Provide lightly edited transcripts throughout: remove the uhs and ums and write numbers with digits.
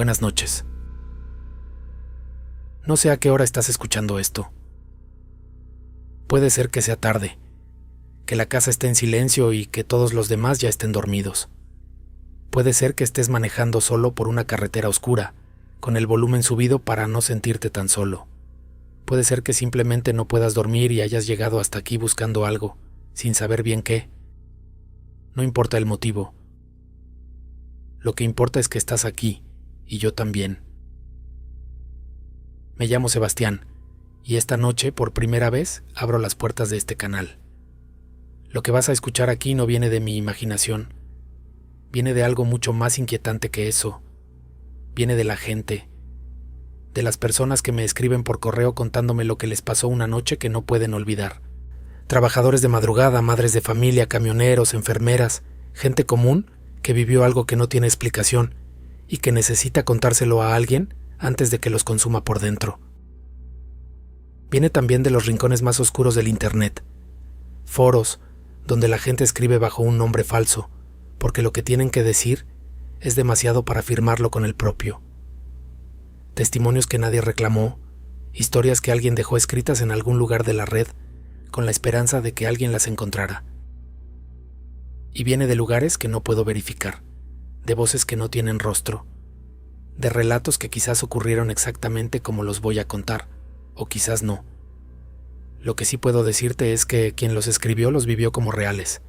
Buenas noches. No sé a qué hora estás escuchando esto. Puede ser que sea tarde, que la casa esté en silencio y que todos los demás ya estén dormidos. Puede ser que estés manejando solo por una carretera oscura, con el volumen subido para no sentirte tan solo. Puede ser que simplemente no puedas dormir y hayas llegado hasta aquí buscando algo, sin saber bien qué. No importa el motivo. Lo que importa es que estás aquí, y yo también. Me llamo Sebastián, y esta noche, por primera vez, abro las puertas de este canal. Lo que vas a escuchar aquí no viene de mi imaginación. Viene de algo mucho más inquietante que eso. Viene de la gente, de las personas que me escriben por correo contándome lo que les pasó una noche que no pueden olvidar. Trabajadores de madrugada, madres de familia, camioneros, enfermeras, gente común que vivió algo que no tiene explicación y que necesita contárselo a alguien antes de que los consuma por dentro. Viene también de los rincones más oscuros del Internet, foros donde la gente escribe bajo un nombre falso, porque lo que tienen que decir es demasiado para firmarlo con el propio. Testimonios que nadie reclamó, historias que alguien dejó escritas en algún lugar de la red, con la esperanza de que alguien las encontrara. Y viene de lugares que no puedo verificar, de voces que no tienen rostro, de relatos que quizás ocurrieron exactamente como los voy a contar, o quizás no. Lo que sí puedo decirte es que quien los escribió los vivió como reales,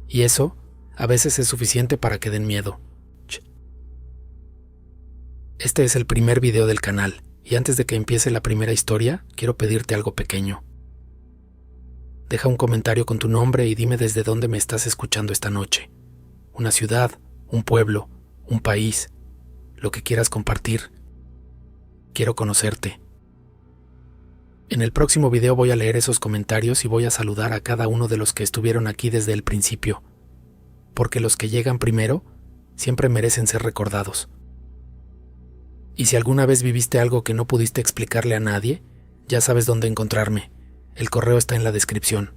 y eso a veces es suficiente para que den miedo. Este es el primer video del canal, y antes de que empiece la primera historia, quiero pedirte algo pequeño. Deja un comentario con tu nombre y dime desde dónde me estás escuchando esta noche. Una ciudad, un pueblo, un país, lo que quieras compartir. Quiero conocerte. En el próximo video voy a leer esos comentarios y voy a saludar a cada uno de los que estuvieron aquí desde el principio, porque los que llegan primero siempre merecen ser recordados. Y si alguna vez viviste algo que no pudiste explicarle a nadie, ya sabes dónde encontrarme. El correo está en la descripción.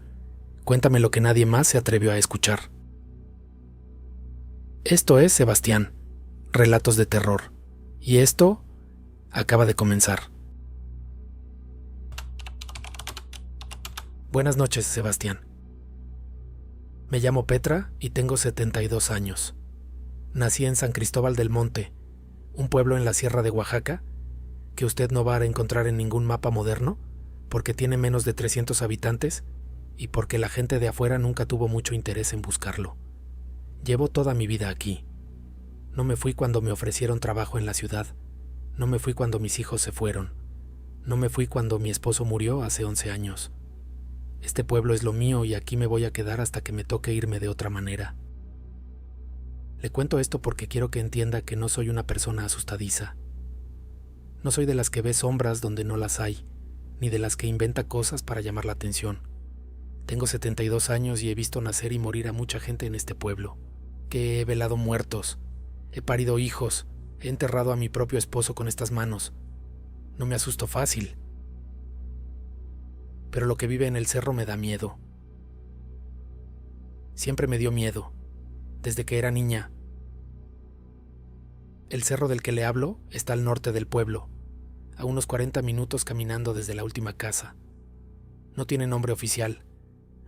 Cuéntame lo que nadie más se atrevió a escuchar. Esto es Sebastián, Relatos de Terror, y esto acaba de comenzar. Buenas noches, Sebastián. Me llamo Petra y tengo 72 años. Nací en San Cristóbal del Monte, un pueblo en la Sierra de Oaxaca, que usted no va a encontrar en ningún mapa moderno, porque tiene menos de 300 habitantes y porque la gente de afuera nunca tuvo mucho interés en buscarlo. Llevo toda mi vida aquí. No me fui cuando me ofrecieron trabajo en la ciudad. No me fui cuando mis hijos se fueron. No me fui cuando mi esposo murió hace 11 años. Este pueblo es lo mío y aquí me voy a quedar hasta que me toque irme de otra manera. Le cuento esto porque quiero que entienda que no soy una persona asustadiza. No soy de las que ve sombras donde no las hay, ni de las que inventa cosas para llamar la atención. Tengo 72 años y he visto nacer y morir a mucha gente en este pueblo, que he velado muertos, he parido hijos, he enterrado a mi propio esposo con estas manos. No me asusto fácil. Pero lo que vive en el cerro me da miedo. Siempre me dio miedo, desde que era niña. El cerro del que le hablo está al norte del pueblo, a unos 40 minutos caminando desde la última casa. No tiene nombre oficial,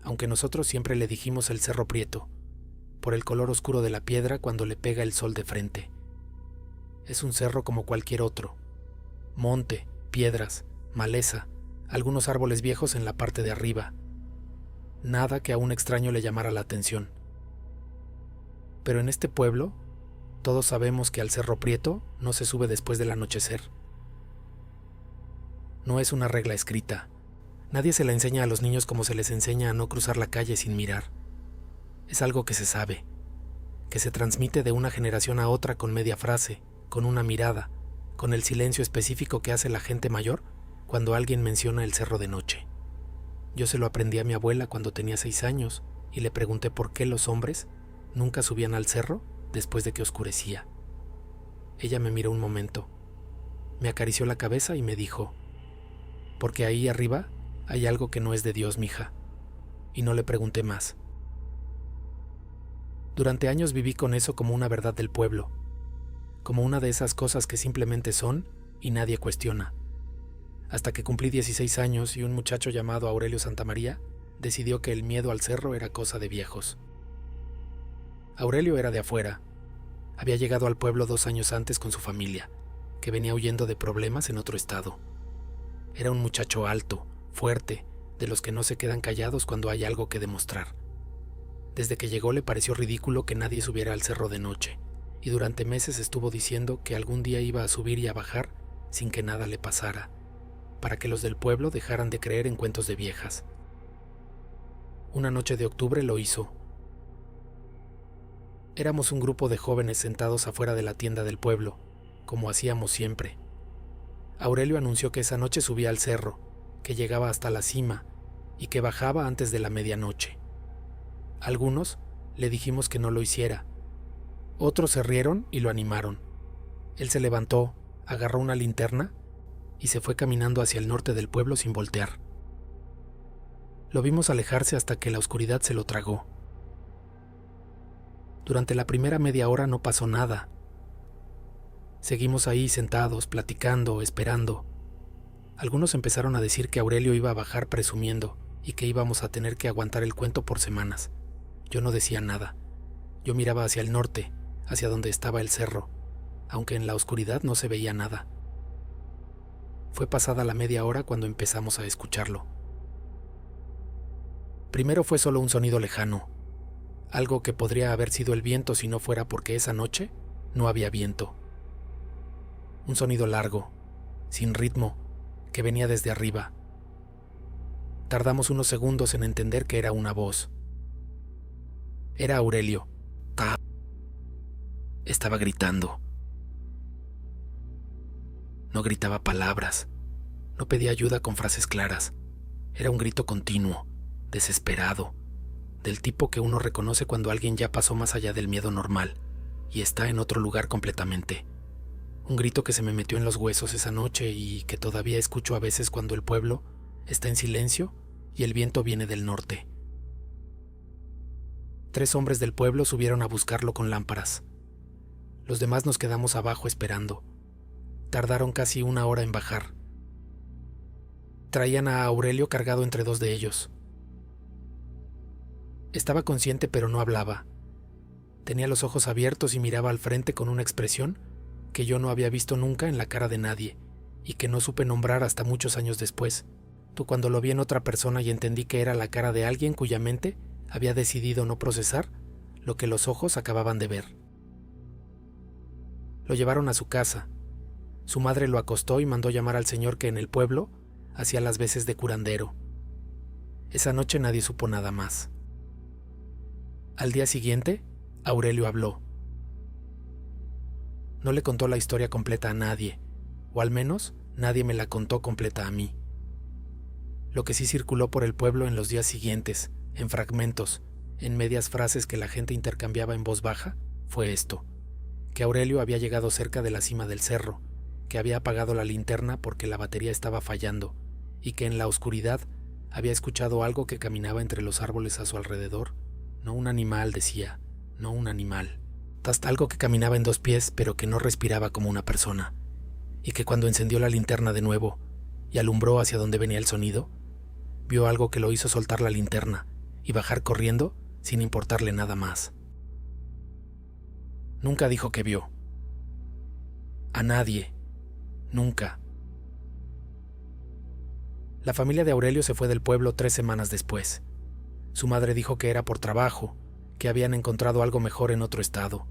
aunque nosotros siempre le dijimos el Cerro Prieto, por el color oscuro de la piedra cuando le pega el sol de frente. Es un cerro como cualquier otro. Monte, piedras, maleza, algunos árboles viejos en la parte de arriba. Nada que a un extraño le llamara la atención. Pero en este pueblo, todos sabemos que al Cerro Prieto no se sube después del anochecer. No es una regla escrita. Nadie se la enseña a los niños como se les enseña a no cruzar la calle sin mirar. Es algo que se sabe, que se transmite de una generación a otra con media frase, con una mirada, con el silencio específico que hace la gente mayor cuando alguien menciona el cerro de noche. Yo se lo aprendí a mi abuela cuando tenía 6 años y le pregunté por qué los hombres nunca subían al cerro después de que oscurecía. Ella me miró un momento, me acarició la cabeza y me dijo: porque ahí arriba hay algo que no es de Dios, mija. Y no le pregunté más. Durante años viví con eso como una verdad del pueblo, como una de esas cosas que simplemente son y nadie cuestiona. Hasta que cumplí 16 años y un muchacho llamado Aurelio Santamaría decidió que el miedo al cerro era cosa de viejos. Aurelio era de afuera. Había llegado al pueblo 2 años antes con su familia, que venía huyendo de problemas en otro estado. Era un muchacho alto, fuerte, de los que no se quedan callados cuando hay algo que demostrar. Desde que llegó le pareció ridículo que nadie subiera al cerro de noche, y durante meses estuvo diciendo que algún día iba a subir y a bajar sin que nada le pasara, para que los del pueblo dejaran de creer en cuentos de viejas. Una noche de octubre lo hizo. Éramos un grupo de jóvenes sentados afuera de la tienda del pueblo, como hacíamos siempre. Aurelio anunció que esa noche subía al cerro, que llegaba hasta la cima y que bajaba antes de la medianoche. Algunos le dijimos que no lo hiciera. Otros se rieron y lo animaron. Él se levantó, agarró una linterna y se fue caminando hacia el norte del pueblo sin voltear. Lo vimos alejarse hasta que la oscuridad se lo tragó. Durante la primera media hora no pasó nada. Seguimos ahí sentados, platicando, esperando. Algunos empezaron a decir que Aurelio iba a bajar presumiendo y que íbamos a tener que aguantar el cuento por semanas. Yo no decía nada. Yo miraba hacia el norte, hacia donde estaba el cerro, aunque en la oscuridad no se veía nada. Fue pasada la media hora cuando empezamos a escucharlo. Primero fue solo un sonido lejano, algo que podría haber sido el viento si no fuera porque esa noche no había viento. Un sonido largo, sin ritmo, que venía desde arriba. Tardamos unos segundos en entender que era una voz. Era Aurelio. Estaba gritando. No gritaba palabras, no pedía ayuda con frases claras. Era un grito continuo, desesperado, del tipo que uno reconoce cuando alguien ya pasó más allá del miedo normal y está en otro lugar completamente. Un grito que se me metió en los huesos esa noche y que todavía escucho a veces cuando el pueblo está en silencio y el viento viene del norte. 3 hombres del pueblo subieron a buscarlo con lámparas. Los demás nos quedamos abajo esperando. Tardaron casi 1 hora en bajar. Traían a Aurelio cargado entre 2 de ellos. Estaba consciente pero no hablaba. Tenía los ojos abiertos y miraba al frente con una expresión que yo no había visto nunca en la cara de nadie y que no supe nombrar hasta muchos años después, cuando lo vi en otra persona y entendí que era la cara de alguien cuya mente había decidido no procesar lo que los ojos acababan de ver. Lo llevaron a su casa. Su madre lo acostó y mandó llamar al señor que en el pueblo hacía las veces de curandero. Esa noche nadie supo nada más. Al día siguiente, Aurelio habló. No le contó la historia completa a nadie, o al menos nadie me la contó completa a mí. Lo que sí circuló por el pueblo en los días siguientes, en fragmentos, en medias frases que la gente intercambiaba en voz baja, fue esto: que Aurelio había llegado cerca de la cima del cerro, que había apagado la linterna porque la batería estaba fallando, y que en la oscuridad había escuchado algo que caminaba entre los árboles a su alrededor. No un animal, decía, no un animal. Hasta algo que caminaba en 2 pies, pero que no respiraba como una persona, y que cuando encendió la linterna de nuevo y alumbró hacia donde venía el sonido, vio algo que lo hizo soltar la linterna y bajar corriendo sin importarle nada más. Nunca dijo que vio. A nadie. Nunca. La familia de Aurelio se fue del pueblo 3 semanas después. Su madre dijo que era por trabajo, que habían encontrado algo mejor en otro estado.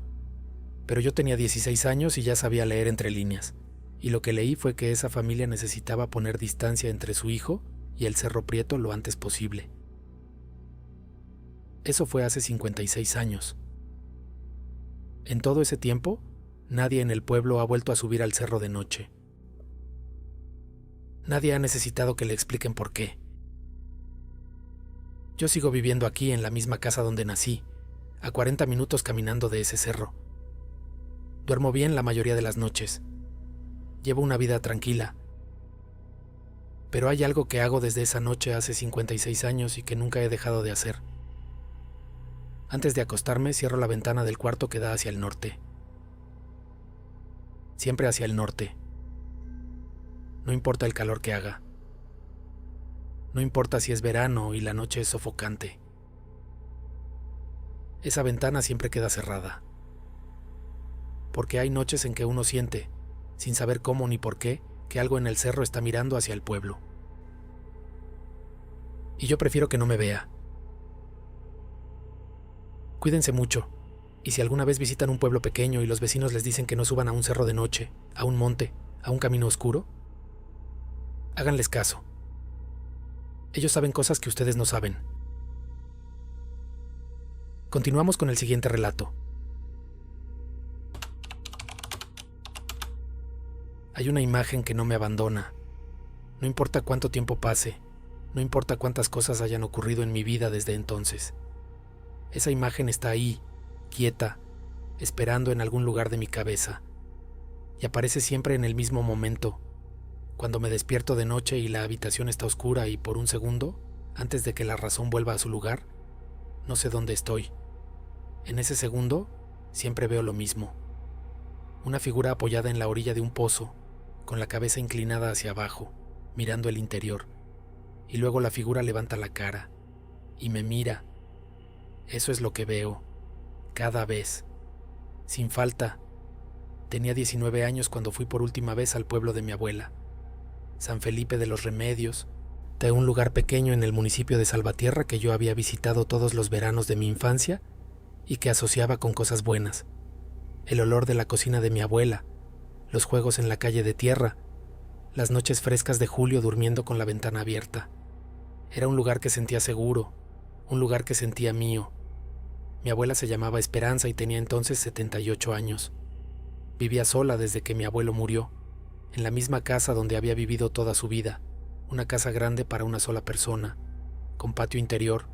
Pero yo tenía 16 años y ya sabía leer entre líneas, y lo que leí fue que esa familia necesitaba poner distancia entre su hijo y el Cerro Prieto lo antes posible. Eso fue hace 56 años. En todo ese tiempo, nadie en el pueblo ha vuelto a subir al cerro de noche. Nadie ha necesitado que le expliquen por qué. Yo sigo viviendo aquí en la misma casa donde nací, a 40 minutos caminando de ese cerro. Duermo bien la mayoría de las noches. Llevo una vida tranquila. Pero hay algo que hago desde esa noche hace 56 años y que nunca he dejado de hacer. Antes de acostarme, cierro la ventana del cuarto que da hacia el norte. siempre hacia el norte. No importa el calor que haga. No importa si es verano y la noche es sofocante. Esa ventana siempre queda cerrada. Porque hay noches en que uno siente, sin saber cómo ni por qué, que algo en el cerro está mirando hacia el pueblo. Y yo prefiero que no me vea. Cuídense mucho, y si alguna vez visitan un pueblo pequeño y los vecinos les dicen que no suban a un cerro de noche, a un monte, a un camino oscuro, háganles caso. Ellos saben cosas que ustedes no saben. Continuamos con el siguiente relato. Hay una imagen que no me abandona. No importa cuánto tiempo pase, no importa cuántas cosas hayan ocurrido en mi vida desde entonces. Esa imagen está ahí, quieta, esperando en algún lugar de mi cabeza. Y aparece siempre en el mismo momento, cuando me despierto de noche y la habitación está oscura y por un segundo, antes de que la razón vuelva a su lugar, no sé dónde estoy. En ese segundo, siempre veo lo mismo. Una figura apoyada en la orilla de un pozo, con la cabeza inclinada hacia abajo, mirando el interior. Y luego la figura levanta la cara y me mira. Eso es lo que veo, cada vez, sin falta. Tenía 19 años cuando fui por última vez al pueblo de mi abuela, San Felipe de los Remedios, de un lugar pequeño en el municipio de Salvatierra que yo había visitado todos los veranos de mi infancia y que asociaba con cosas buenas. El olor de la cocina de mi abuela, los juegos en la calle de tierra, las noches frescas de julio durmiendo con la ventana abierta. Era un lugar que sentía seguro, un lugar que sentía mío. Mi abuela se llamaba Esperanza y tenía entonces 78 años. Vivía sola desde que mi abuelo murió, en la misma casa donde había vivido toda su vida, una casa grande para una sola persona, con patio interior,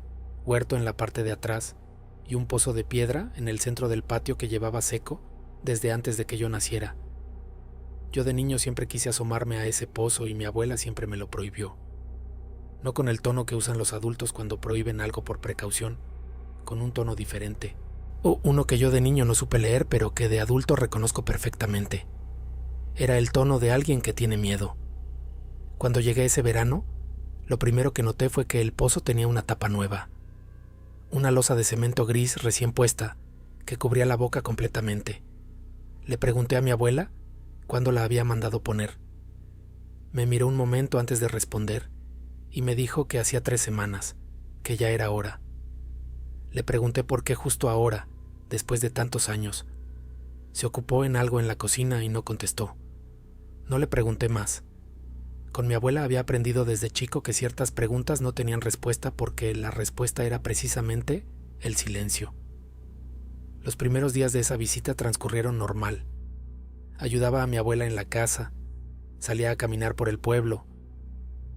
huerto en la parte de atrás y un pozo de piedra en el centro del patio que llevaba seco desde antes de que yo naciera. Yo de niño siempre quise asomarme a ese pozo y mi abuela siempre me lo prohibió. No con el tono que usan los adultos cuando prohíben algo por precaución, con un tono diferente. O uno que yo de niño no supe leer, pero que de adulto reconozco perfectamente. Era el tono de alguien que tiene miedo. Cuando llegué ese verano, lo primero que noté fue que el pozo tenía una tapa nueva. Una losa de cemento gris recién puesta, que cubría la boca completamente. Le pregunté a mi abuela cuándo la había mandado poner. Me miró un momento antes de responder y me dijo que hacía 3 semanas, que ya era hora. Le pregunté por qué justo ahora, después de tantos años. Se ocupó en algo en la cocina y no contestó. No le pregunté más. Con mi abuela había aprendido desde chico que ciertas preguntas no tenían respuesta porque la respuesta era precisamente el silencio. Los primeros días de esa visita transcurrieron normal. Ayudaba a mi abuela en la casa, salía a caminar por el pueblo,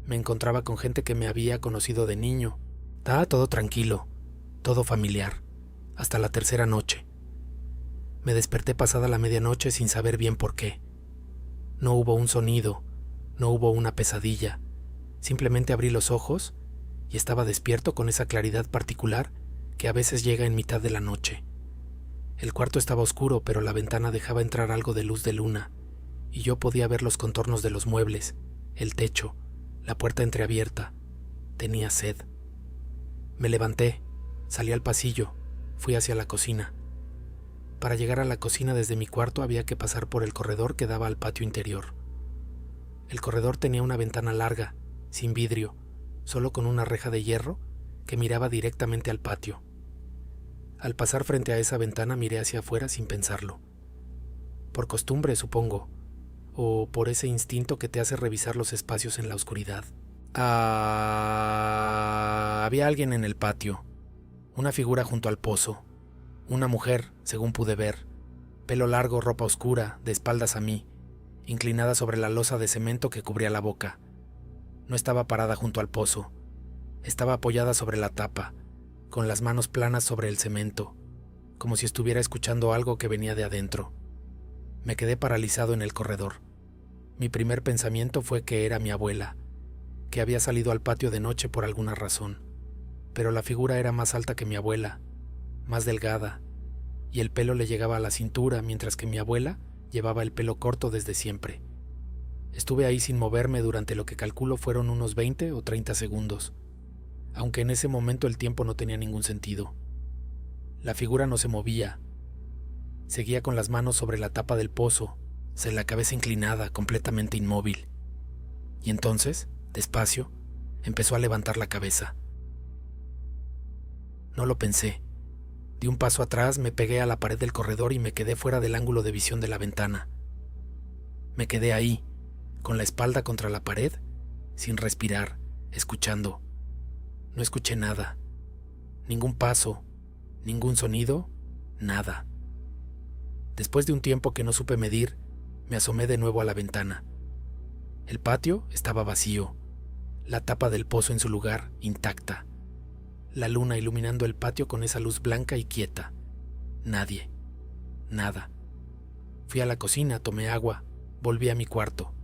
me encontraba con gente que me había conocido de niño. Estaba todo tranquilo, todo familiar, hasta la 3.ª noche. Me desperté pasada la medianoche sin saber bien por qué. No hubo un sonido, no hubo una pesadilla. Simplemente abrí los ojos y estaba despierto con esa claridad particular que a veces llega en mitad de la noche. El cuarto estaba oscuro, pero la ventana dejaba entrar algo de luz de luna, y yo podía ver los contornos de los muebles, el techo, la puerta entreabierta. Tenía sed. Me levanté, salí al pasillo, fui hacia la cocina. Para llegar a la cocina desde mi cuarto había que pasar por el corredor que daba al patio interior. El corredor tenía una ventana larga, sin vidrio, solo con una reja de hierro que miraba directamente al patio. Al pasar frente a esa ventana miré hacia afuera sin pensarlo. Por costumbre, supongo, o por ese instinto que te hace revisar los espacios en la oscuridad. Había alguien en el patio, una figura junto al pozo, una mujer, según pude ver, pelo largo, ropa oscura, de espaldas a mí, inclinada sobre la losa de cemento que cubría la boca. No estaba parada junto al pozo, estaba apoyada sobre la tapa, con las manos planas sobre el cemento, como si estuviera escuchando algo que venía de adentro. Me quedé paralizado en el corredor. Mi primer pensamiento fue que era mi abuela, que había salido al patio de noche por alguna razón, pero la figura era más alta que mi abuela, más delgada, y el pelo le llegaba a la cintura, mientras que mi abuela Llevaba el pelo corto desde siempre. Estuve ahí sin moverme durante lo que calculo fueron unos 20 o 30 segundos, aunque en ese momento el tiempo no tenía ningún sentido. La figura no se movía. Seguía con las manos sobre la tapa del pozo, la cabeza inclinada, completamente inmóvil. Y entonces, despacio, empezó a levantar la cabeza. No lo pensé. Di un paso atrás, me pegué a la pared del corredor y me quedé fuera del ángulo de visión de la ventana. Me quedé ahí, con la espalda contra la pared, sin respirar, escuchando. No escuché nada. Ningún paso, ningún sonido, nada. Después de un tiempo que no supe medir, me asomé de nuevo a la ventana. El patio estaba vacío, la tapa del pozo en su lugar, intacta. La luna iluminando el patio con esa luz blanca y quieta. Nadie. Nada. Fui a la cocina, tomé agua, volví a mi cuarto.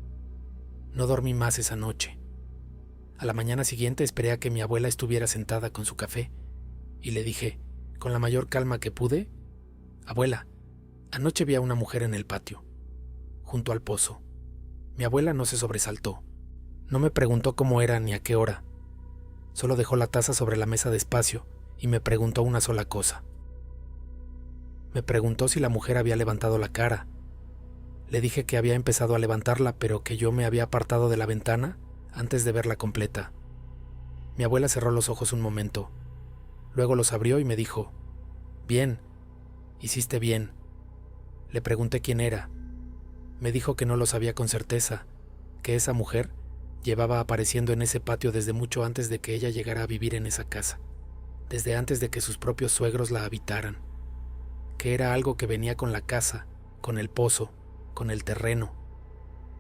No dormí más esa noche. A la mañana siguiente esperé a que mi abuela estuviera sentada con su café y le dije, con la mayor calma que pude, «Abuela, anoche vi a una mujer en el patio, junto al pozo». Mi abuela no se sobresaltó. No me preguntó cómo era ni a qué hora. Solo dejó la taza sobre la mesa despacio y me preguntó una sola cosa. Me preguntó si la mujer había levantado la cara. Le dije que había empezado a levantarla, pero que yo me había apartado de la ventana antes de verla completa. Mi abuela cerró los ojos un momento. Luego los abrió y me dijo, «Bien, hiciste bien». Le pregunté quién era. Me dijo que no lo sabía con certeza, que esa mujer llevaba apareciendo en ese patio desde mucho antes de que ella llegara a vivir en esa casa, desde antes de que sus propios suegros la habitaran, que era algo que venía con la casa, con el pozo, con el terreno,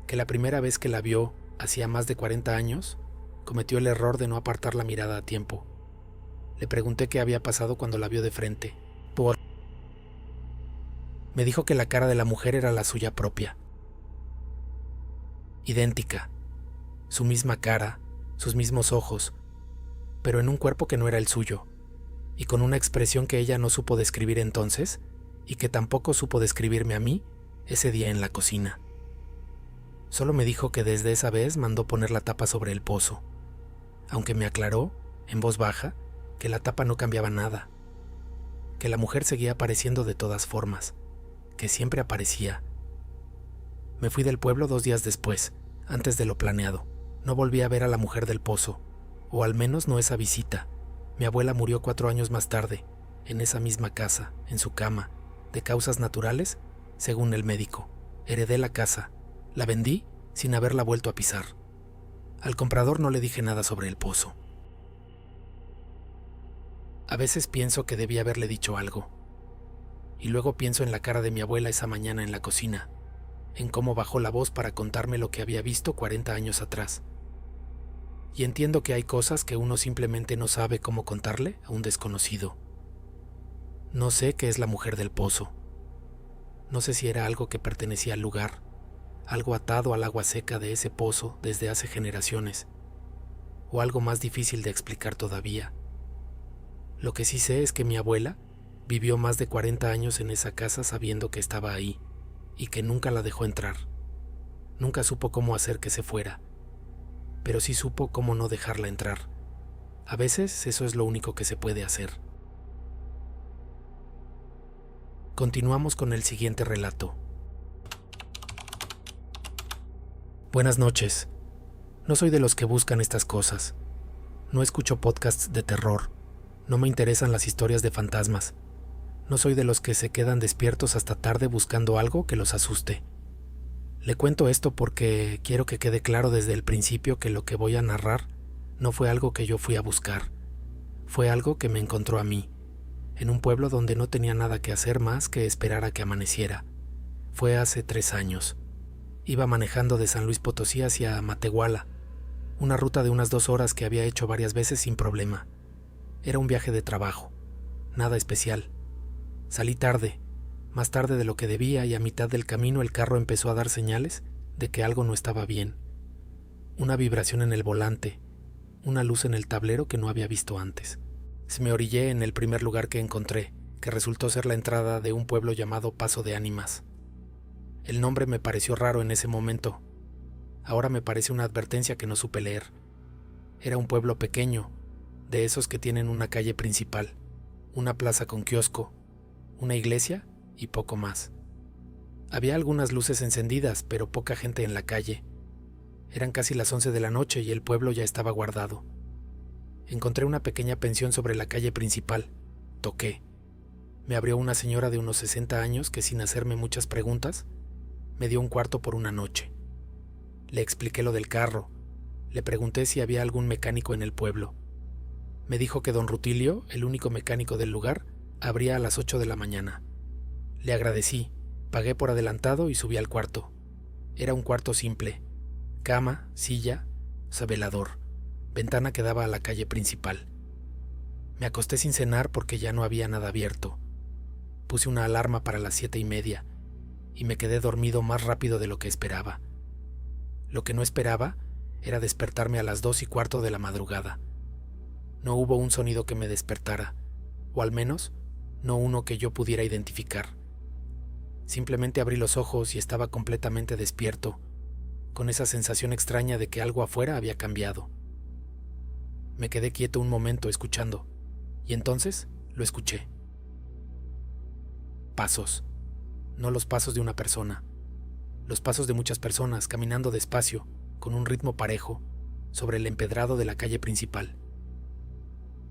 que la primera vez que la vio, hacía más de 40 años, cometió el error de no apartar la mirada a tiempo. Le pregunté qué había pasado cuando la vio de frente. Me dijo que la cara de la mujer era la suya propia. Idéntica, su misma cara, sus mismos ojos, pero en un cuerpo que no era el suyo, y con una expresión que ella no supo describir entonces, y que tampoco supo describirme a mí ese día en la cocina. Solo me dijo que desde esa vez mandó poner la tapa sobre el pozo, aunque me aclaró, en voz baja, que la tapa no cambiaba nada, que la mujer seguía apareciendo de todas formas, que siempre aparecía. Me fui del pueblo 2 días después, antes de lo planeado. No volví a ver a la mujer del pozo, o al menos no esa visita. Mi abuela murió 4 años más tarde, en esa misma casa, en su cama, de causas naturales, según el médico. Heredé la casa, la vendí sin haberla vuelto a pisar. Al comprador no le dije nada sobre el pozo. A veces pienso que debí haberle dicho algo, y luego pienso en la cara de mi abuela esa mañana en la cocina, en cómo bajó la voz para contarme lo que había visto 40 años atrás. Y entiendo que hay cosas que uno simplemente no sabe cómo contarle a un desconocido. No sé qué es la mujer del pozo. No sé si era algo que pertenecía al lugar, algo atado al agua seca de ese pozo desde hace generaciones, o algo más difícil de explicar todavía. Lo que sí sé es que mi abuela vivió más de 40 años en esa casa sabiendo que estaba ahí, y que nunca la dejó entrar. Nunca supo cómo hacer que se fuera, pero sí supo cómo no dejarla entrar. A veces eso es lo único que se puede hacer. Continuamos con el siguiente relato. Buenas noches. No soy de los que buscan estas cosas. No escucho podcasts de terror. No me interesan las historias de fantasmas. No soy de los que se quedan despiertos hasta tarde buscando algo que los asuste. Le cuento esto porque quiero que quede claro desde el principio que lo que voy a narrar no fue algo que yo fui a buscar. Fue algo que me encontró a mí, en un pueblo donde no tenía nada que hacer más que esperar a que amaneciera. Fue hace 3 años. Iba manejando de San Luis Potosí hacia Matehuala, una ruta de unas 2 horas que había hecho varias veces sin problema. Era un viaje de trabajo, nada especial. Salí tarde, más tarde de lo que debía, y a mitad del camino el carro empezó a dar señales de que algo no estaba bien. Una vibración en el volante, una luz en el tablero que no había visto antes. Me orillé en el primer lugar que encontré, que resultó ser la entrada de un pueblo llamado Paso de Ánimas. El nombre me pareció raro en ese momento. Ahora me parece una advertencia que no supe leer. Era un pueblo pequeño, de esos que tienen una calle principal, una plaza con kiosco, una iglesia y poco más. Había algunas luces encendidas, pero poca gente en la calle. Eran casi las 11 de la noche y el pueblo ya estaba guardado. Encontré una pequeña pensión sobre la calle principal. Toqué. Me abrió una señora de unos 60 años que, sin hacerme muchas preguntas, me dio un cuarto por una noche. Le expliqué lo del carro. Le pregunté si había algún mecánico en el pueblo. Me dijo que don Rutilio, el único mecánico del lugar, abría a las 8 de la mañana. Le agradecí, pagué por adelantado y subí al cuarto. Era un cuarto simple. Cama, silla, velador, ventana que daba a la calle principal. Me acosté sin cenar porque ya no había nada abierto. Puse una alarma para las 7:30 y me quedé dormido más rápido de lo que esperaba. Lo que no esperaba era despertarme a las 2:15 de la madrugada. No hubo un sonido que me despertara, o al menos no uno que yo pudiera identificar. Simplemente abrí los ojos y estaba completamente despierto, con esa sensación extraña de que algo afuera había cambiado. Me quedé quieto un momento escuchando, y entonces lo escuché. Pasos. No los pasos de una persona. Los pasos de muchas personas caminando despacio, con un ritmo parejo, sobre el empedrado de la calle principal.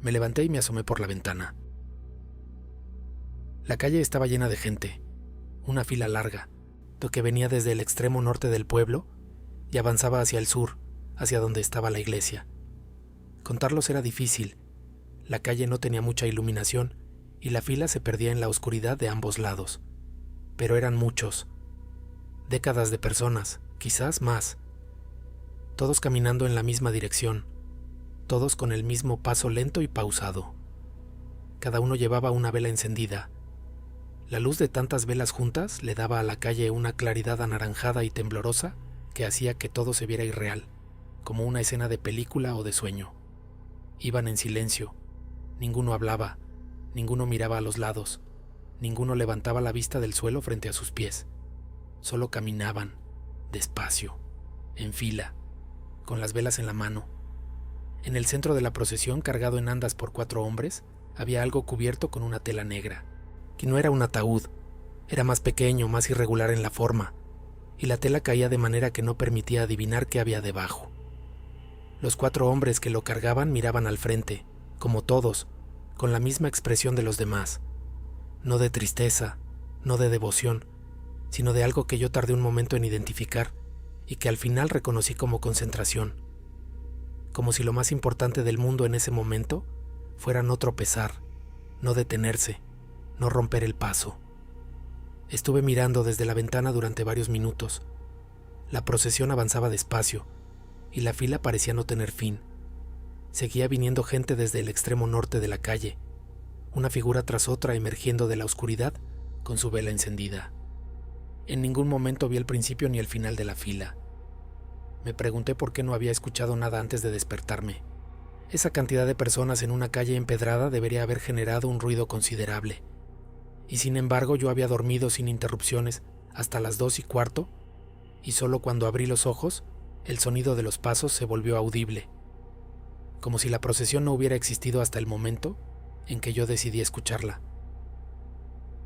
Me levanté y me asomé por la ventana. La calle estaba llena de gente, una fila larga, que venía desde el extremo norte del pueblo y avanzaba hacia el sur, hacia donde estaba la iglesia. Contarlos era difícil. La calle no tenía mucha iluminación y la fila se perdía en la oscuridad de ambos lados. Pero eran muchos. Décadas de personas, quizás más. Todos caminando en la misma dirección. Todos con el mismo paso lento y pausado. Cada uno llevaba una vela encendida. La luz de tantas velas juntas le daba a la calle una claridad anaranjada y temblorosa que hacía que todo se viera irreal, como una escena de película o de sueño. Iban en silencio. Ninguno hablaba, ninguno miraba a los lados, ninguno levantaba la vista del suelo frente a sus pies. Solo caminaban, despacio, en fila, con las velas en la mano. En el centro de la procesión, cargado en andas por 4 hombres, había algo cubierto con una tela negra, que no era un ataúd, era más pequeño, más irregular en la forma, y la tela caía de manera que no permitía adivinar qué había debajo. Los 4 hombres que lo cargaban miraban al frente, como todos, con la misma expresión de los demás, no de tristeza, no de devoción, sino de algo que yo tardé un momento en identificar y que al final reconocí como concentración, como si lo más importante del mundo en ese momento fuera no tropezar, no detenerse, no romper el paso. Estuve mirando desde la ventana durante varios minutos. La procesión avanzaba despacio y la fila parecía no tener fin. Seguía viniendo gente desde el extremo norte de la calle, una figura tras otra emergiendo de la oscuridad con su vela encendida. En ningún momento vi el principio ni el final de la fila. Me pregunté por qué no había escuchado nada antes de despertarme. Esa cantidad de personas en una calle empedrada debería haber generado un ruido considerable. Y sin embargo yo había dormido sin interrupciones hasta las 2:15, y solo cuando abrí los ojos, el sonido de los pasos se volvió audible, como si la procesión no hubiera existido hasta el momento en que yo decidí escucharla.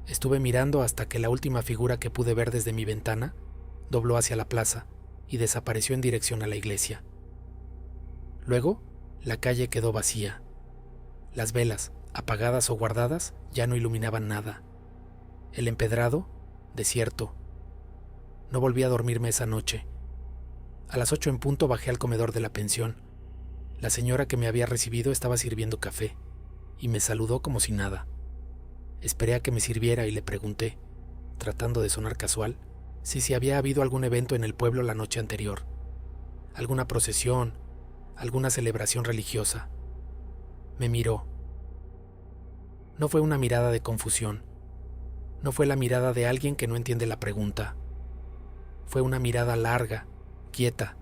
Estuve mirando hasta que la última figura que pude ver desde mi ventana dobló hacia la plaza y desapareció en dirección a la iglesia. Luego, la calle quedó vacía. Las velas, apagadas o guardadas, ya no iluminaban nada. El empedrado, desierto. No volví a dormirme esa noche. A las 8 en punto bajé al comedor de la pensión. La señora que me había recibido estaba sirviendo café y me saludó como si nada. Esperé a que me sirviera y le pregunté, tratando de sonar casual, si había habido algún evento en el pueblo la noche anterior. Alguna procesión, alguna celebración religiosa. Me miró. No fue una mirada de confusión. No fue la mirada de alguien que no entiende la pregunta. Fue una mirada larga, quieta,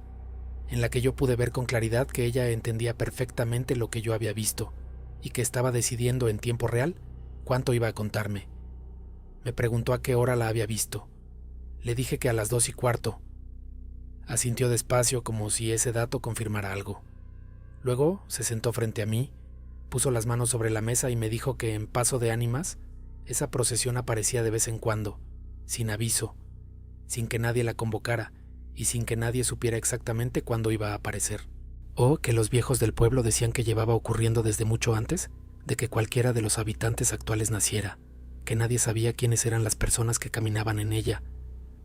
en la que yo pude ver con claridad que ella entendía perfectamente lo que yo había visto y que estaba decidiendo en tiempo real cuánto iba a contarme. Me preguntó a qué hora la había visto. Le dije que a las 2:15. Asintió despacio como si ese dato confirmara algo. Luego se sentó frente a mí, puso las manos sobre la mesa y me dijo que en Paso de Ánimas esa procesión aparecía de vez en cuando, sin aviso, sin que nadie la convocara y sin que nadie supiera exactamente cuándo iba a aparecer. O que los viejos del pueblo decían que llevaba ocurriendo desde mucho antes de que cualquiera de los habitantes actuales naciera, que nadie sabía quiénes eran las personas que caminaban en ella,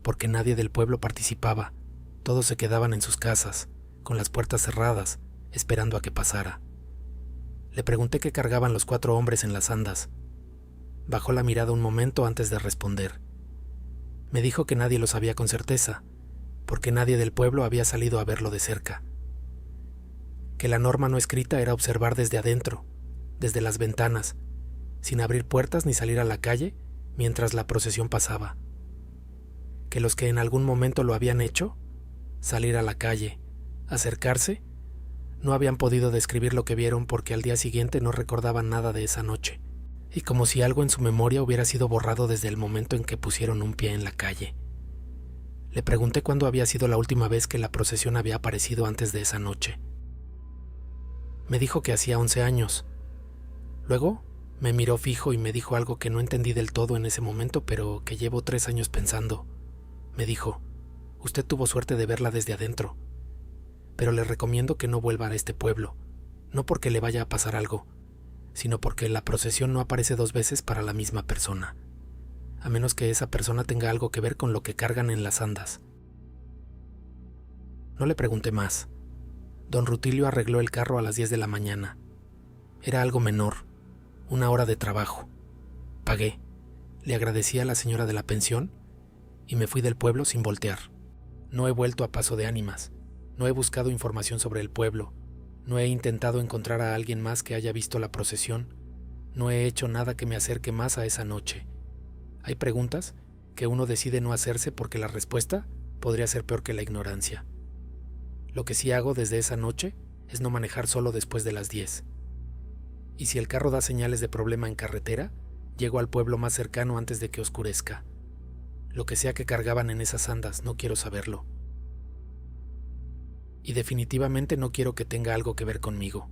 porque nadie del pueblo participaba, todos se quedaban en sus casas, con las puertas cerradas, esperando a que pasara. Le pregunté qué cargaban los 4 hombres en las andas. Bajó la mirada un momento antes de responder. Me dijo que nadie lo sabía con certeza, porque nadie del pueblo había salido a verlo de cerca. Que la norma no escrita era observar desde adentro, desde las ventanas, sin abrir puertas ni salir a la calle mientras la procesión pasaba. Que los que en algún momento lo habían hecho, salir a la calle, acercarse, no habían podido describir lo que vieron porque al día siguiente no recordaban nada de esa noche, y como si algo en su memoria hubiera sido borrado desde el momento en que pusieron un pie en la calle. Le pregunté cuándo había sido la última vez que la procesión había aparecido antes de esa noche. Me dijo que hacía 11 años. Luego me miró fijo y me dijo algo que no entendí del todo en ese momento, pero que llevo 3 años pensando. Me dijo: usted tuvo suerte de verla desde adentro, pero le recomiendo que no vuelva a este pueblo, no porque le vaya a pasar algo, sino porque la procesión no aparece 2 veces para la misma persona, a menos que esa persona tenga algo que ver con lo que cargan en las andas. No le pregunté más. Don Rutilio arregló el carro a las 10 de la mañana. Era algo menor, 1 hora de trabajo. Pagué, le agradecí a la señora de la pensión y me fui del pueblo sin voltear. No he vuelto a Paso de Ánimas, no he buscado información sobre el pueblo, no he intentado encontrar a alguien más que haya visto la procesión, no he hecho nada que me acerque más a esa noche. Hay preguntas que uno decide no hacerse porque la respuesta podría ser peor que la ignorancia. Lo que sí hago desde esa noche es no manejar solo después de las 10. Y si el carro da señales de problema en carretera, llego al pueblo más cercano antes de que oscurezca. Lo que sea que cargaban en esas andas, no quiero saberlo. Y definitivamente no quiero que tenga algo que ver conmigo.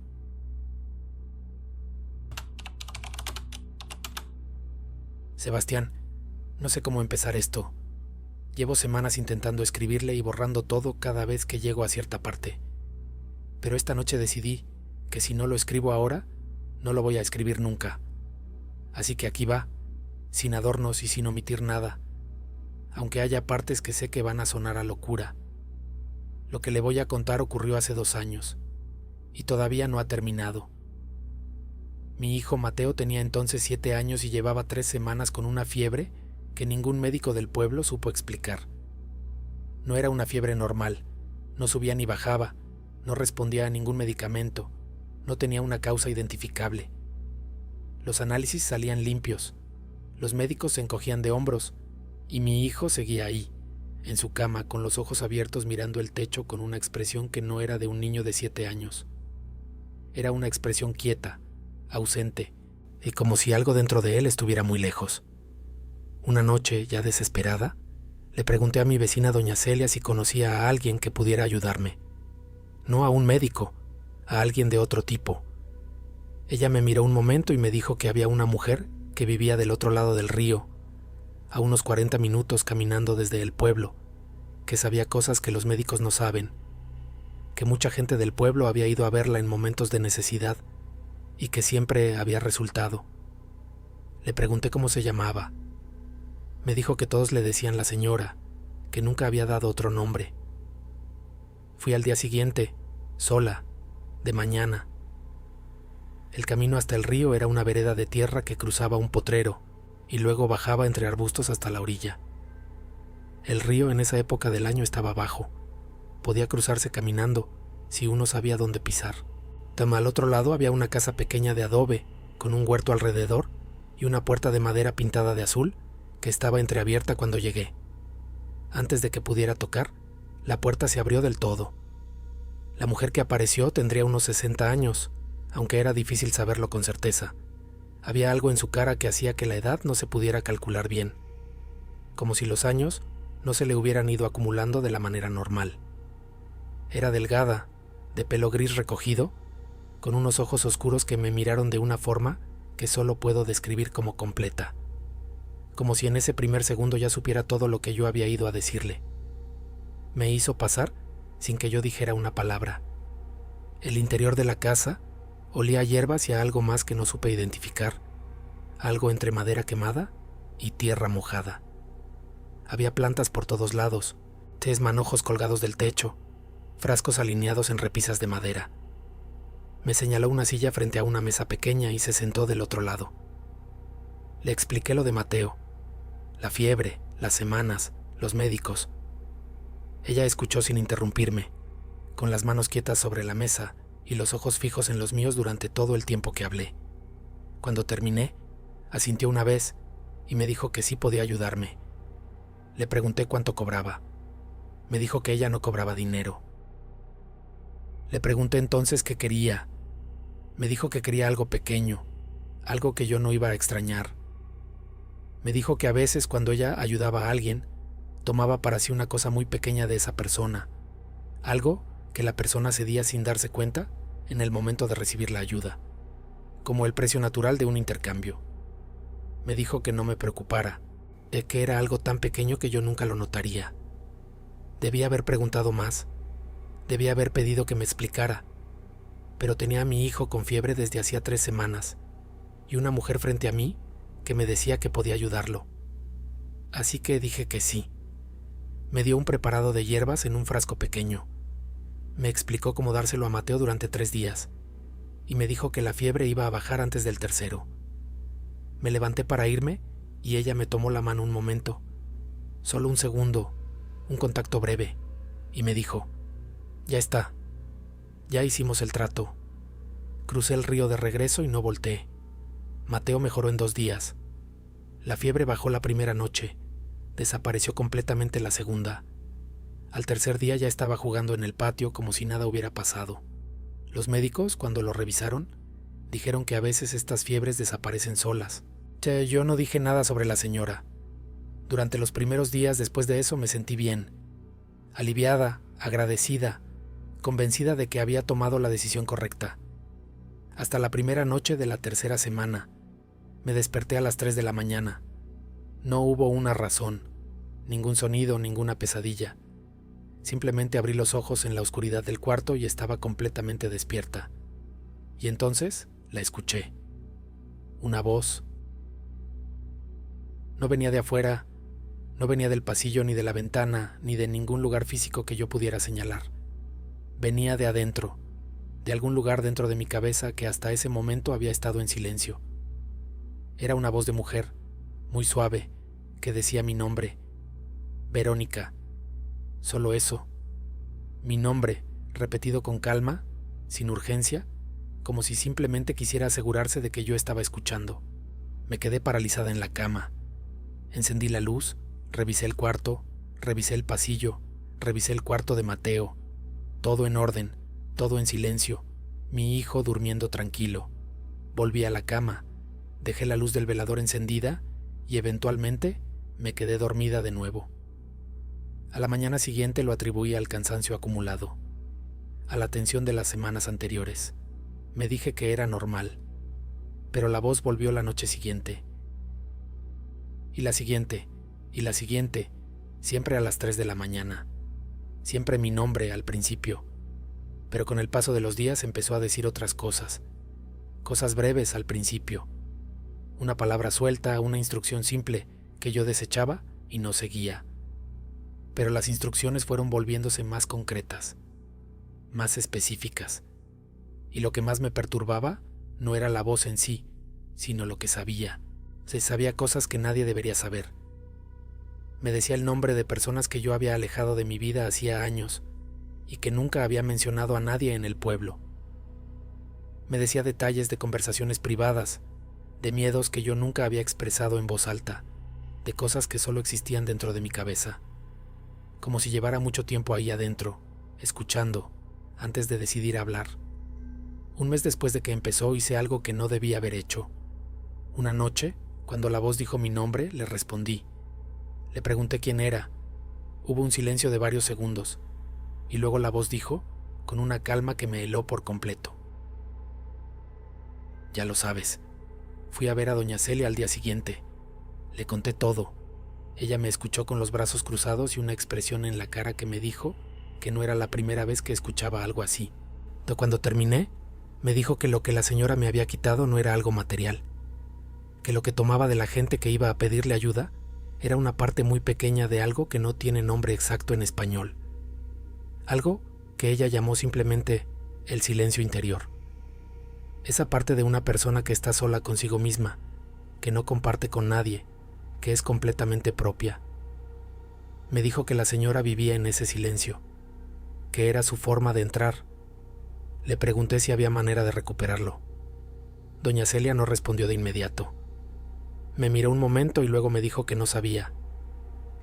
Sebastián, no sé cómo empezar esto. Llevo semanas intentando escribirle y borrando todo cada vez que llego a cierta parte. Pero esta noche decidí que si no lo escribo ahora, no lo voy a escribir nunca. Así que aquí va, sin adornos y sin omitir nada, aunque haya partes que sé que van a sonar a locura. Lo que le voy a contar ocurrió hace 2 años, y todavía no ha terminado. Mi hijo Mateo tenía entonces 7 años y llevaba 3 semanas con una fiebre que ningún médico del pueblo supo explicar. No era una fiebre normal, no subía ni bajaba, no respondía a ningún medicamento, no tenía una causa identificable. Los análisis salían limpios, los médicos se encogían de hombros, y mi hijo seguía ahí, en su cama, con los ojos abiertos mirando el techo con una expresión que no era de un niño de 7 años. Era una expresión quieta, ausente, y como si algo dentro de él estuviera muy lejos. Una noche, ya desesperada, le pregunté a mi vecina doña Celia si conocía a alguien que pudiera ayudarme. No a un médico, a alguien de otro tipo. Ella me miró un momento y me dijo que había una mujer que vivía del otro lado del río, a unos 40 minutos caminando desde el pueblo, que sabía cosas que los médicos no saben, que mucha gente del pueblo había ido a verla en momentos de necesidad y que siempre había resultado. Le pregunté cómo se llamaba. Me dijo que todos le decían la señora, que nunca había dado otro nombre. Fui al día siguiente, sola, de mañana. El camino hasta el río era una vereda de tierra que cruzaba un potrero y luego bajaba entre arbustos hasta la orilla. El río en esa época del año estaba bajo. Podía cruzarse caminando si uno sabía dónde pisar. Al otro lado había una casa pequeña de adobe, con un huerto alrededor y una puerta de madera pintada de azul que estaba entreabierta cuando llegué. Antes de que pudiera tocar, la puerta se abrió del todo. La mujer que apareció tendría unos 60 años, aunque era difícil saberlo con certeza. Había algo en su cara que hacía que la edad no se pudiera calcular bien, como si los años no se le hubieran ido acumulando de la manera normal. Era delgada, de pelo gris recogido, con unos ojos oscuros que me miraron de una forma que solo puedo describir como completa, como si en ese primer segundo ya supiera todo lo que yo había ido a decirle. Me hizo pasar sin que yo dijera una palabra. El interior de la casa olía a hierbas y a algo más que no supe identificar, algo entre madera quemada y tierra mojada. Había plantas por todos lados, 3 manojos colgados del techo, frascos alineados en repisas de madera. Me señaló una silla frente a una mesa pequeña y se sentó del otro lado. Le expliqué lo de Mateo, la fiebre, las semanas, los médicos. Ella escuchó sin interrumpirme, con las manos quietas sobre la mesa y los ojos fijos en los míos durante todo el tiempo que hablé. Cuando terminé, asintió una vez y me dijo que sí podía ayudarme. Le pregunté cuánto cobraba. Me dijo que ella no cobraba dinero. Le pregunté entonces qué quería. Me dijo que quería algo pequeño, algo que yo no iba a extrañar. Me dijo que a veces cuando ella ayudaba a alguien, tomaba para sí una cosa muy pequeña de esa persona, algo que la persona cedía sin darse cuenta en el momento de recibir la ayuda, como el precio natural de un intercambio. Me dijo que no me preocupara, de que era algo tan pequeño que yo nunca lo notaría. Debía haber preguntado más, debía haber pedido que me explicara, pero tenía a mi hijo con fiebre desde hacía 3 semanas y una mujer frente a mí que me decía que podía ayudarlo. Así que dije que sí. Me dio un preparado de hierbas en un frasco pequeño. Me explicó cómo dárselo a Mateo durante 3 días y me dijo que la fiebre iba a bajar antes del tercero. Me levanté para irme y ella me tomó la mano un momento, solo un segundo, un contacto breve, y me dijo: «Ya está, ya hicimos el trato». Crucé el río de regreso y no volteé. Mateo mejoró en 2 días. La fiebre bajó la primera noche, desapareció completamente la segunda. Al tercer día ya estaba jugando en el patio como si nada hubiera pasado. Los médicos, cuando lo revisaron, dijeron que a veces estas fiebres desaparecen solas. Yo no dije nada sobre la señora. Durante los primeros días después de eso me sentí bien, aliviada, agradecida, convencida de que había tomado la decisión correcta. Hasta la primera noche de la tercera semana, me desperté a las 3 de la mañana. No hubo una razón, ningún sonido, ninguna pesadilla. Simplemente abrí los ojos en la oscuridad del cuarto y estaba completamente despierta. Y entonces la escuché. Una voz. No venía de afuera, no venía del pasillo ni de la ventana, ni de ningún lugar físico que yo pudiera señalar. Venía de adentro, de algún lugar dentro de mi cabeza que hasta ese momento había estado en silencio. Era una voz de mujer, muy suave, que decía mi nombre: Verónica. Solo eso. Mi nombre, repetido con calma, sin urgencia, como si simplemente quisiera asegurarse de que yo estaba escuchando. Me quedé paralizada en la cama. Encendí la luz, revisé el cuarto, revisé el pasillo, revisé el cuarto de Mateo. Todo en orden, todo en silencio, mi hijo durmiendo tranquilo. Volví a la cama, dejé la luz del velador encendida y eventualmente me quedé dormida de nuevo. A la mañana siguiente lo atribuí al cansancio acumulado, a la tensión de las semanas anteriores. Me dije que era normal, pero la voz volvió la noche siguiente. Y la siguiente, y la siguiente, siempre a las 3 de la mañana. Siempre mi nombre al principio, pero con el paso de los días empezó a decir otras cosas. Cosas breves al principio. Una palabra suelta, una instrucción simple que yo desechaba y no seguía. Pero las instrucciones fueron volviéndose más concretas, más específicas. Y lo que más me perturbaba no era la voz en sí, sino lo que sabía. Se sabía cosas que nadie debería saber. Me decía el nombre de personas que yo había alejado de mi vida hacía años y que nunca había mencionado a nadie en el pueblo. Me decía detalles de conversaciones privadas, de miedos que yo nunca había expresado en voz alta, de cosas que solo existían dentro de mi cabeza. Como si llevara mucho tiempo ahí adentro, escuchando, antes de decidir hablar. Un mes después de que empezó, hice algo que no debía haber hecho. Una noche, cuando la voz dijo mi nombre, le respondí. Le pregunté quién era, Hubo un silencio de varios segundos, y luego la voz dijo, con una calma que me heló por completo: «Ya lo sabes. Fui a ver a doña Celia al día siguiente. Le conté todo. Ella me escuchó con los brazos cruzados y una expresión en la cara que me dijo que no era la primera vez que escuchaba algo así. Cuando terminé, me dijo que lo que la señora me había quitado no era algo material, que lo que tomaba de la gente que iba a pedirle ayuda era una parte muy pequeña de algo que no tiene nombre exacto en español. Algo que ella llamó simplemente el silencio interior. Esa parte de una persona que está sola consigo misma, que no comparte con nadie, que es completamente propia. Me dijo que la señora vivía en ese silencio, que era su forma de entrar. Le pregunté si había manera de recuperarlo. Doña Celia no respondió de inmediato. Me miró un momento y luego me dijo que no sabía,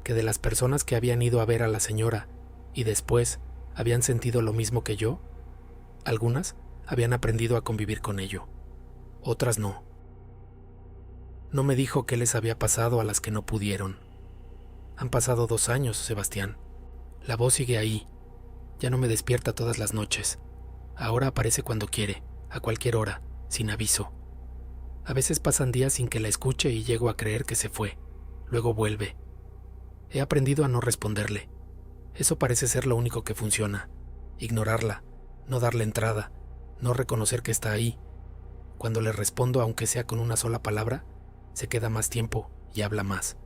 que de las personas que habían ido a ver a la señora y después habían sentido lo mismo que yo, algunas habían aprendido a convivir con ello, otras no. No me dijo qué les había pasado a las que no pudieron. Han pasado 2 años, Sebastián. La voz sigue ahí. Ya no me despierta todas las noches. Ahora aparece cuando quiere, a cualquier hora, sin aviso. A veces pasan días sin que la escuche y llego a creer que se fue. Luego vuelve. He aprendido a no responderle. Eso parece ser lo único que funciona. Ignorarla, no darle entrada, no reconocer que está ahí. Cuando le respondo, aunque sea con una sola palabra, se queda más tiempo y habla más,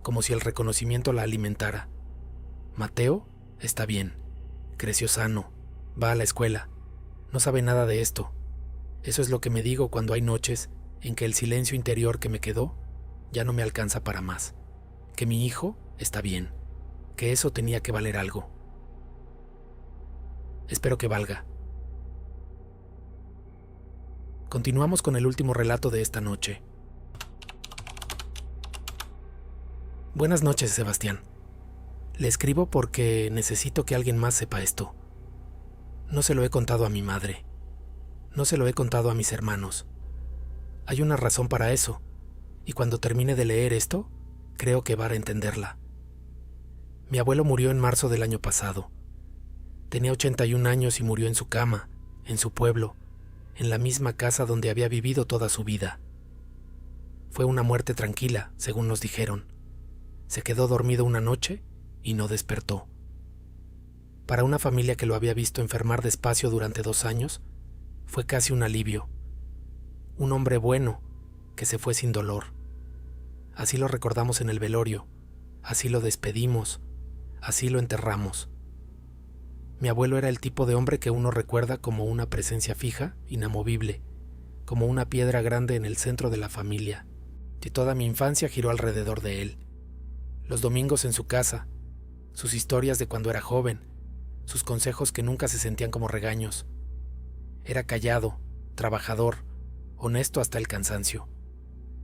como si el reconocimiento la alimentara. Mateo está bien, creció sano, va a la escuela, no sabe nada de esto. Eso es lo que me digo cuando hay noches en que el silencio interior que me quedó ya no me alcanza para más, que mi hijo está bien, que eso tenía que valer algo. Espero que valga. Continuamos con el último relato de esta noche. Buenas noches, Sebastián. Le escribo porque necesito que alguien más sepa esto. No se lo he contado a mi madre. No se lo he contado a mis hermanos. Hay una razón para eso, y cuando termine de leer esto, creo que va a entenderla. Mi abuelo murió en marzo del año pasado. Tenía 81 años y murió en su cama, en su pueblo, en la misma casa donde había vivido toda su vida. Fue una muerte tranquila, según nos dijeron. Se quedó dormido una noche y no despertó. Para una familia que lo había visto enfermar despacio durante 2 años, fue casi un alivio. Un hombre bueno que se fue sin dolor. Así lo recordamos en el velorio, así lo despedimos, así lo enterramos. Mi abuelo era el tipo de hombre que uno recuerda como una presencia fija, inamovible, como una piedra grande en el centro de la familia, y toda mi infancia giró alrededor de él. Los domingos en su casa, sus historias de cuando era joven, sus consejos que nunca se sentían como regaños. Era callado, trabajador, honesto hasta el cansancio.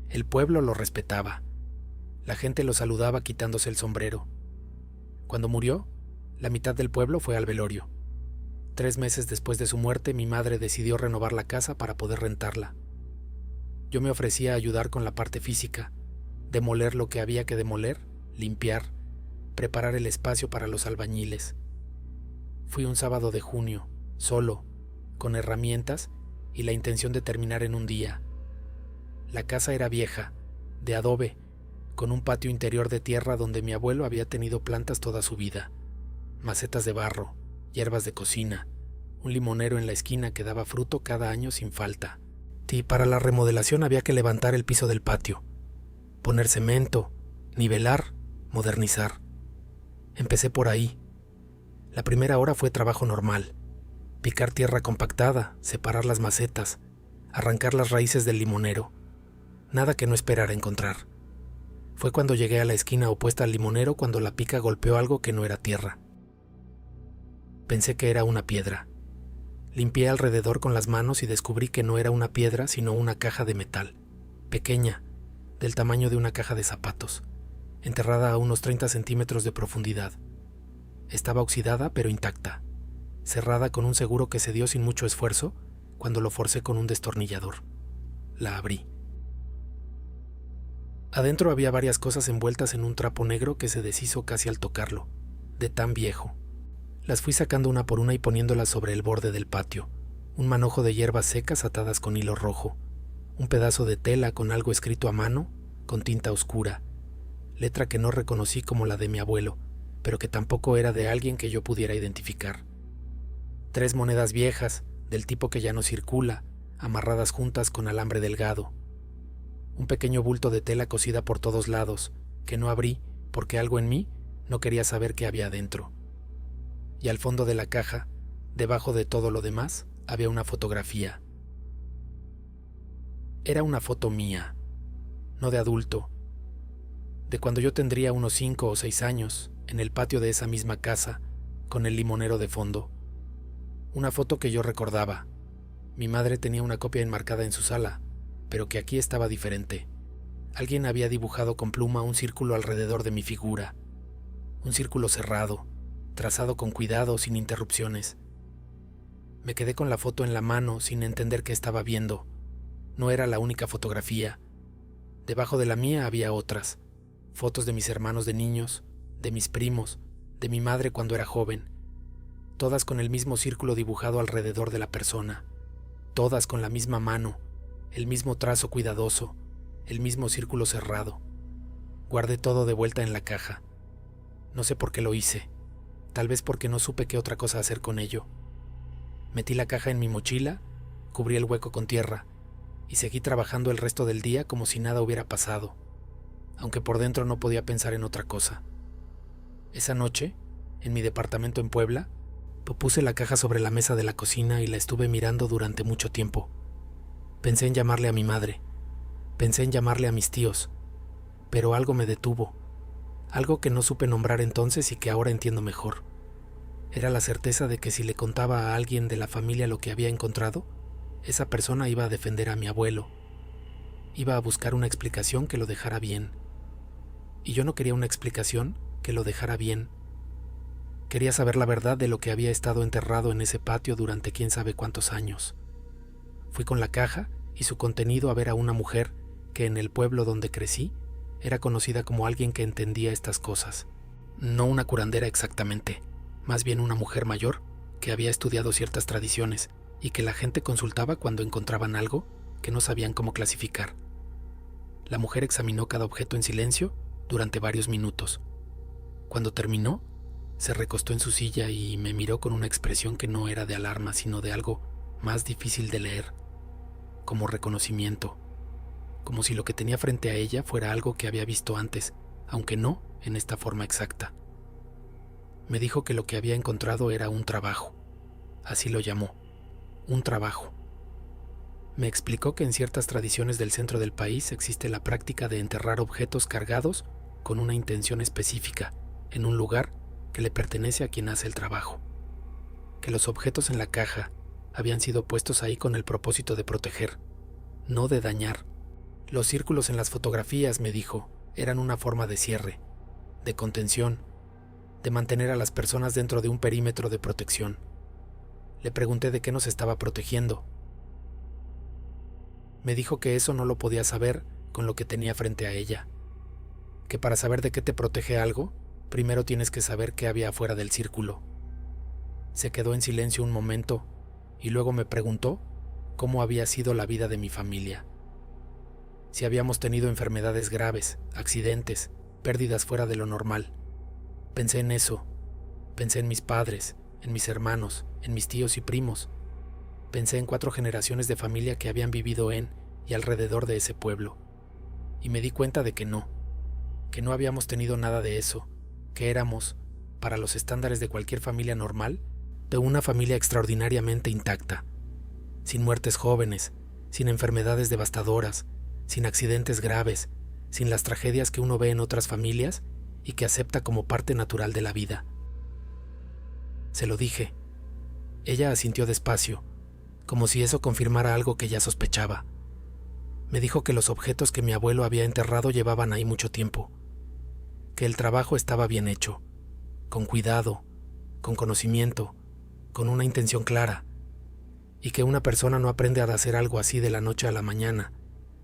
El pueblo lo respetaba. La gente lo saludaba quitándose el sombrero. Cuando murió, la mitad del pueblo fue al velorio. 3 meses después de su muerte, mi madre decidió renovar la casa para poder rentarla. Yo me ofrecía a ayudar con la parte física, demoler lo que había que demoler, limpiar, preparar el espacio para los albañiles. Fui un sábado de junio, solo, con herramientas y la intención de terminar en un día. La casa era vieja, de adobe, con un patio interior de tierra donde mi abuelo había tenido plantas toda su vida. Macetas de barro, hierbas de cocina, un limonero en la esquina que daba fruto cada año sin falta. Y para la remodelación había que levantar el piso del patio, poner cemento, nivelar, modernizar. Empecé por ahí. La primera hora fue trabajo normal. Picar tierra compactada, separar las macetas, arrancar las raíces del limonero. Nada que no esperara encontrar. Fue cuando llegué a la esquina opuesta al limonero cuando la pica golpeó algo que no era tierra. Pensé que era una piedra. Limpié alrededor con las manos y descubrí que no era una piedra sino una caja de metal, pequeña, del tamaño de una caja de zapatos, enterrada a unos 30 centímetros de profundidad. Estaba oxidada pero intacta, cerrada con un seguro que se dio sin mucho esfuerzo cuando lo forcé con un destornillador. La abrí. Adentro había varias cosas envueltas en un trapo negro que se deshizo casi al tocarlo, de tan viejo. Las fui sacando una por una y poniéndolas sobre el borde del patio. Un manojo de hierbas secas atadas con hilo rojo, un pedazo de tela con algo escrito a mano, con tinta oscura, letra que no reconocí como la de mi abuelo, pero que tampoco era de alguien que yo pudiera identificar. 3 monedas viejas, del tipo que ya no circula, amarradas juntas con alambre delgado. Un pequeño bulto de tela cosida por todos lados, que no abrí porque algo en mí no quería saber qué había dentro. Y al fondo de la caja, debajo de todo lo demás, había una fotografía. Era una foto mía, no de adulto, de cuando yo tendría unos 5 o 6 años, en el patio de esa misma casa, con el limonero de fondo. Una foto que yo recordaba. Mi madre tenía una copia enmarcada en su sala, pero que aquí estaba diferente. Alguien había dibujado con pluma un círculo alrededor de mi figura, un círculo cerrado, trazado con cuidado, sin interrupciones. Me quedé con la foto en la mano sin entender qué estaba viendo. No era la única fotografía. Debajo de la mía había otras, fotos de mis hermanos de niños, de mis primos, de mi madre cuando era joven, todas con el mismo círculo dibujado alrededor de la persona, todas con la misma mano, el mismo trazo cuidadoso, el mismo círculo cerrado. Guardé todo de vuelta en la caja. No sé por qué lo hice, tal vez porque no supe qué otra cosa hacer con ello. Metí la caja en mi mochila, cubrí el hueco con tierra y seguí trabajando el resto del día como si nada hubiera pasado, aunque por dentro no podía pensar en otra cosa. Esa noche, en mi departamento en Puebla, puse la caja sobre la mesa de la cocina y la estuve mirando durante mucho tiempo. Pensé en llamarle a mi madre, pensé en llamarle a mis tíos, pero algo me detuvo, algo que no supe nombrar entonces y que ahora entiendo mejor. Era la certeza de que si le contaba a alguien de la familia lo que había encontrado, esa persona iba a defender a mi abuelo, iba a buscar una explicación que lo dejara bien. Y yo no quería una explicación que lo dejara bien. Quería saber la verdad de lo que había estado enterrado en ese patio durante quién sabe cuántos años. Fui con la caja y su contenido a ver a una mujer que en el pueblo donde crecí era conocida como alguien que entendía estas cosas. No una curandera exactamente, más bien una mujer mayor que había estudiado ciertas tradiciones y que la gente consultaba cuando encontraban algo que no sabían cómo clasificar. La mujer examinó cada objeto en silencio durante varios minutos. Cuando terminó, se recostó en su silla y me miró con una expresión que no era de alarma, sino de algo más difícil de leer, como reconocimiento, como si lo que tenía frente a ella fuera algo que había visto antes, aunque no en esta forma exacta. Me dijo que lo que había encontrado era un trabajo, así lo llamó, un trabajo. Me explicó que en ciertas tradiciones del centro del país existe la práctica de enterrar objetos cargados con una intención específica, en un lugar que le pertenece a quien hace el trabajo. Que los objetos en la caja habían sido puestos ahí con el propósito de proteger, no de dañar. Los círculos en las fotografías, me dijo, eran una forma de cierre, de contención, de mantener a las personas dentro de un perímetro de protección. Le pregunté de qué nos estaba protegiendo. Me dijo que eso no lo podía saber con lo que tenía frente a ella, que para saber de qué te protege algo, primero tienes que saber qué había afuera del círculo. Se quedó en silencio un momento y luego me preguntó cómo había sido la vida de mi familia. Si habíamos tenido enfermedades graves, accidentes, pérdidas fuera de lo normal. Pensé en eso. Pensé en mis padres, en mis hermanos, en mis tíos y primos. Pensé en 4 generaciones de familia que habían vivido en y alrededor de ese pueblo. Y me di cuenta de que no habíamos tenido nada de eso, que éramos, para los estándares de cualquier familia normal, de una familia extraordinariamente intacta, sin muertes jóvenes, sin enfermedades devastadoras, sin accidentes graves, sin las tragedias que uno ve en otras familias y que acepta como parte natural de la vida. Se lo dije. Ella asintió despacio, como si eso confirmara algo que ya sospechaba. Me dijo que los objetos que mi abuelo había enterrado llevaban ahí mucho tiempo, que el trabajo estaba bien hecho, con cuidado, con conocimiento, con una intención clara, y que una persona no aprende a hacer algo así de la noche a la mañana,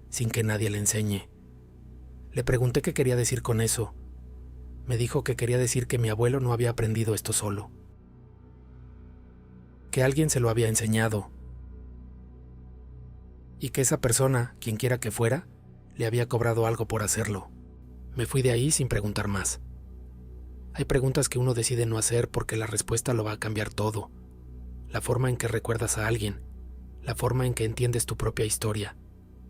sin que nadie le enseñe. Le pregunté qué quería decir con eso. Me dijo que quería decir que mi abuelo no había aprendido esto solo, que alguien se lo había enseñado, y que esa persona, quien quiera que fuera, le había cobrado algo por hacerlo. Me fui de ahí sin preguntar más. Hay preguntas que uno decide no hacer porque la respuesta lo va a cambiar todo. La forma en que recuerdas a alguien, la forma en que entiendes tu propia historia,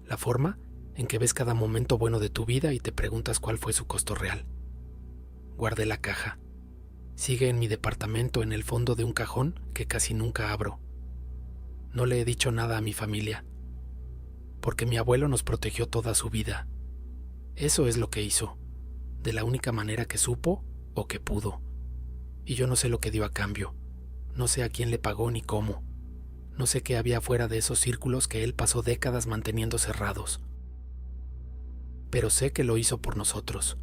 la forma en que ves cada momento bueno de tu vida y te preguntas cuál fue su costo real. Guardé la caja. Sigue en mi departamento en el fondo de un cajón que casi nunca abro. No le he dicho nada a mi familia, porque mi abuelo nos protegió toda su vida. Eso es lo que hizo, de la única manera que supo o que pudo. Y yo no sé lo que dio a cambio, no sé a quién le pagó ni cómo, no sé qué había fuera de esos círculos que él pasó décadas manteniendo cerrados. Pero sé que lo hizo por nosotros,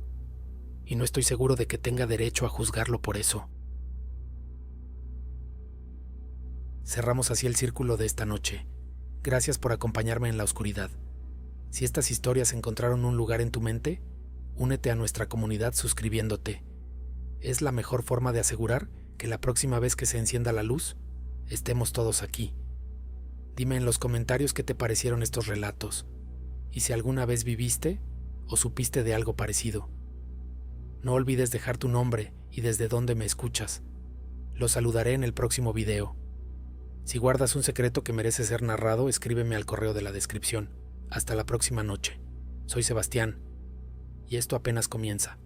y no estoy seguro de que tenga derecho a juzgarlo por eso. Cerramos así el círculo de esta noche. Gracias por acompañarme en la oscuridad. Si estas historias encontraron un lugar en tu mente, únete a nuestra comunidad suscribiéndote. Es la mejor forma de asegurar que la próxima vez que se encienda la luz, estemos todos aquí. Dime en los comentarios qué te parecieron estos relatos, y si alguna vez viviste o supiste de algo parecido. No olvides dejar tu nombre y desde dónde me escuchas. Lo saludaré en el próximo video. Si guardas un secreto que merece ser narrado, escríbeme al correo de la descripción. Hasta la próxima noche. Soy Sebastián, y esto apenas comienza.